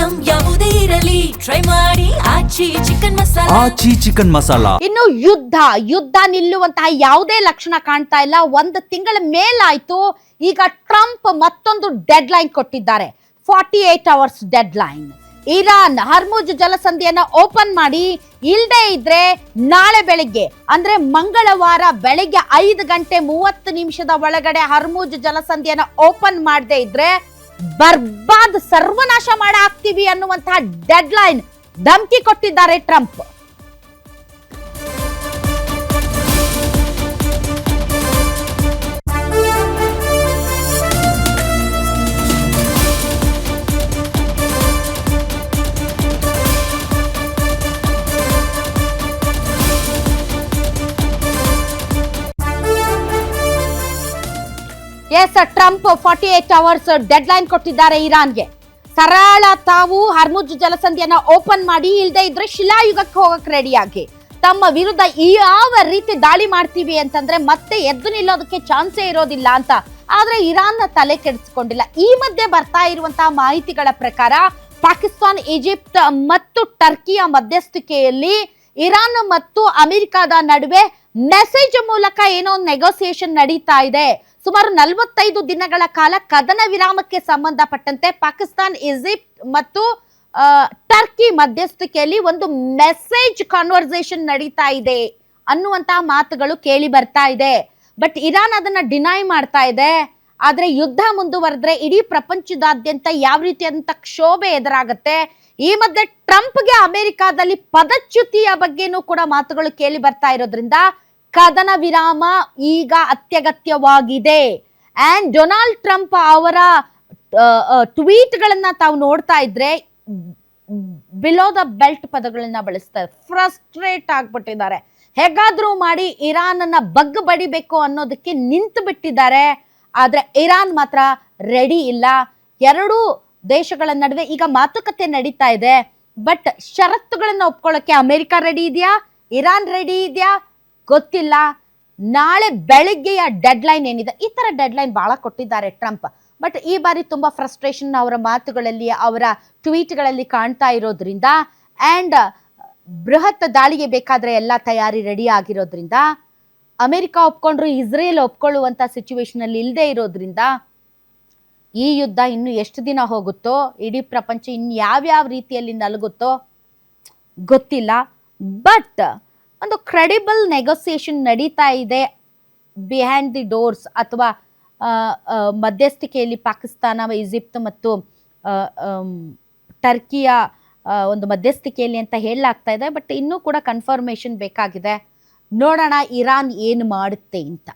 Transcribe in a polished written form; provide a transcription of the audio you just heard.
Item ಯಾವುದೇ ಇರಲಿ try ಮಾಡಿ ಆಚಿ ಚಿಕನ್ ಮಸಾಲಾ. ಇನ್ನು ಯುದ್ಧ ನಿಲ್ಲುವಂತಹ ಯಾವುದೇ ಲಕ್ಷಣ ಕಾಣ್ತಾ ಇಲ್ಲ. ಒಂದು ತಿಂಗಳ ಮೇಲಾಯ್ತು. ಈಗ ಟ್ರಂಪ್ ಮತ್ತೊಂದು ಡೆಡ್ ಲೈನ್ ಕೊಟ್ಟಿದ್ದಾರೆ. 48 hours deadline. Iran Hormuz ಜಲಸಂಧಿಯನ್ನ ಓಪನ್ ಮಾಡಿ, ಇಲ್ಲದೆ ಇದ್ರೆ ನಾಳೆ ಬೆಳಿಗ್ಗೆ ಅಂದ್ರೆ ಮಂಗಳವಾರ ಬೆಳಿಗ್ಗೆ 5:30 ಒಳಗಡೆ ಹರ್ಮುಜ್ ಜಲಸಂಧಿಯನ್ನ ಓಪನ್ ಮಾಡದೆ ಇದ್ರೆ ಬರ್ಬಾದ್ ಸರ್ವನಾಶ ಮಾಡ ಹಾಕ್ತೀವಿ ಅನ್ನುವಂತಹ ಡೆಡ್ ಲೈನ್ ಧಮಕಿ ಕೊಟ್ಟಿದ್ದಾರೆ Trump. Trump 48 hours dead line ಕೊಟ್ಟಿದ್ದಾರೆ ಇರಾನ್ಗೆ. ಸರಳ ತಾವು ಹರ್ಮುಜ್ ಜಲಸಂಧಿಯನ್ನ ಓಪನ್ ಮಾಡಿ, ಇಲ್ಲದೆ ಇದ್ರೆ ಶಿಲಾಯುಗಕ್ಕೆ ಹೋಗಕ್ಕೆ ರೆಡಿಯಾಗಿ, ತಮ್ಮ ವಿರುದ್ಧ ಯಾವ ರೀತಿ ದಾಳಿ ಮಾಡ್ತೀವಿ ಅಂತಂದ್ರೆ ಮತ್ತೆ ಎದ್ದು ನಿಲ್ಲೋದಕ್ಕೆ ಚಾನ್ಸೇ ಇರೋದಿಲ್ಲ ಅಂತ. ಆದ್ರೆ ಇರಾನ್ ತಲೆ ಕೆಡಿಸಿಕೊಂಡಿಲ್ಲ. ಈ ಮಧ್ಯೆ ಬರ್ತಾ ಇರುವಂತಹ ಮಾಹಿತಿಗಳ ಪ್ರಕಾರ ಪಾಕಿಸ್ತಾನ್, ಈಜಿಪ್ಟ್ ಮತ್ತು ಟರ್ಕಿಯ ಮಧ್ಯಸ್ಥಿಕೆಯಲ್ಲಿ ಇರಾನ್ ಮತ್ತು ಅಮೆರಿಕದ ನಡುವೆ ಮೆಸೇಜ್ ಮೂಲಕ ಏನೋ ನೆಗೋಸಿಯೇಷನ್ ನಡೀತಾ ಇದೆ. ಸುಮಾರು 45 ದಿನಗಳ ಕಾಲ ಕದನ ವಿರಾಮಕ್ಕೆ ಸಂಬಂಧಪಟ್ಟಂತೆ ಪಾಕಿಸ್ತಾನ್, ಈಜಿಪ್ಟ್ ಮತ್ತು ಟರ್ಕಿ ಮಧ್ಯಸ್ಥಿಕೆಯಲ್ಲಿ ಒಂದು ಮೆಸೇಜ್ ಕಾನ್ವರ್ಸೇಷನ್ ನಡೀತಾ ಇದೆ ಅನ್ನುವಂತಹ ಮಾತುಗಳು ಕೇಳಿ ಬರ್ತಾ ಇದೆ. ಬಟ್ ಇರಾನ್ ಅದನ್ನ ಡಿನೈ ಮಾಡ್ತಾ ಇದೆ. ಆದ್ರೆ ಯುದ್ಧ ಮುಂದುವರೆದ್ರೆ ಇಡೀ ಪ್ರಪಂಚದಾದ್ಯಂತ ಯಾವ ರೀತಿಯಾದಂತ ಕ್ಷೋಭೆ ಎದುರಾಗತ್ತೆ. ಈ ಮಧ್ಯೆ ಟ್ರಂಪ್ಗೆ ಅಮೆರಿಕಾದಲ್ಲಿ ಪದಚ್ಯುತಿಯ ಬಗ್ಗೆನೂ ಕೂಡ ಮಾತುಗಳು ಕೇಳಿ ಬರ್ತಾ ಇರೋದ್ರಿಂದ ಕದನ ವಿರಾಮ ಈಗ ಅತ್ಯಗತ್ಯವಾಗಿದೆ. ಅಂಡ್ ಡೊನಾಲ್ಡ್ ಟ್ರಂಪ್ ಅವರ ಟ್ವೀಟ್ ಗಳನ್ನ ತಾವು ನೋಡ್ತಾ ಇದ್ರೆ ಬಿಲೋ ದ ಬೆಲ್ಟ್ ಪದಗಳನ್ನ ಬಳಸ್ತಾರೆ. ಫ್ರಸ್ಟ್ರೇಟ್ ಆಗ್ಬಿಟ್ಟಿದ್ದಾರೆ. ಹೇಗಾದ್ರೂ ಮಾಡಿ ಇರಾನ್ ಅನ್ನ ಬಗ್ ಬಡಿಬೇಕು ಅನ್ನೋದಕ್ಕೆ ನಿಂತು ಬಿಟ್ಟಿದ್ದಾರೆ. ಆದ್ರೆ ಇರಾನ್ ಮಾತ್ರ ರೆಡಿ ಇಲ್ಲ. ಎರಡೂ ದೇಶಗಳ ನಡುವೆ ಈಗ ಮಾತುಕತೆ ನಡೀತಾ ಇದೆ. ಬಟ್ ಷರತ್ತುಗಳನ್ನ ಒಪ್ಕೊಳ್ಳೋಕೆ ಅಮೆರಿಕ ರೆಡಿ ಇದೆಯಾ, ಇರಾನ್ ರೆಡಿ ಇದೆಯಾ ಗೊತ್ತಿಲ್ಲ. ನಾಳೆ ಬೆಳಿಗ್ಗೆಯ ಡೆಡ್ ಲೈನ್ ಏನಿದೆ, ಈ ತರ ಡೆಡ್ ಲೈನ್ ಬಹಳ ಕೊಟ್ಟಿದ್ದಾರೆ ಟ್ರಂಪ್. ಬಟ್ ಈ ಬಾರಿ ತುಂಬಾ ಫ್ರಸ್ಟ್ರೇಷನ್ ಅವರ ಮಾತುಗಳಲ್ಲಿ, ಅವರ ಟ್ವೀಟ್ಗಳಲ್ಲಿ ಕಾಣ್ತಾ ಇರೋದ್ರಿಂದ ಅಂಡ್ ಬೃಹತ್ ದಾಳಿಗೆ ಬೇಕಾದ್ರೆ ಎಲ್ಲ ತಯಾರಿ ರೆಡಿ ಆಗಿರೋದ್ರಿಂದ ಅಮೆರಿಕ ಒಪ್ಕೊಂಡ್ರು ಇಸ್ರೇಲ್ ಒಪ್ಕೊಳ್ಳುವಂತ ಸಿಚುವೇಶನ್ ಅಲ್ಲಿ ಇಲ್ಲದೆ ಇರೋದ್ರಿಂದ ಈ ಯುದ್ಧ ಇನ್ನು ಎಷ್ಟು ದಿನ ಹೋಗುತ್ತೋ, ಇಡೀ ಪ್ರಪಂಚ ಇನ್ನು ಯಾವ್ಯಾವ ರೀತಿಯಲ್ಲಿ ನಲಗುತ್ತೋ ಗೊತ್ತಿಲ್ಲ. ಬಟ್ ಒಂದು ಕ್ರೆಡಿಬಲ್ ನೆಗೋಸಿಯೇಷನ್ ನಡೀತಾ ಇದೆ ಬಿಹೈಂಡ್ ದಿ ಡೋರ್ಸ್, ಅಥವಾ ಮಧ್ಯಸ್ಥಿಕೆಯಲ್ಲಿ ಪಾಕಿಸ್ತಾನ, ಈಜಿಪ್ಟ್ ಮತ್ತು ಟರ್ಕಿಯ ಒಂದು ಮಧ್ಯಸ್ಥಿಕೆಯಲ್ಲಿ ಅಂತ ಹೇಳಲಾಗ್ತಾ ಇದೆ. ಬಟ್ ಇನ್ನೂ ಕೂಡ ಕನ್ಫರ್ಮೇಷನ್ ಬೇಕಾಗಿದೆ. ನೋಡೋಣ ಇರಾನ್ ಏನು ಮಾಡುತ್ತೆ ಅಂತ.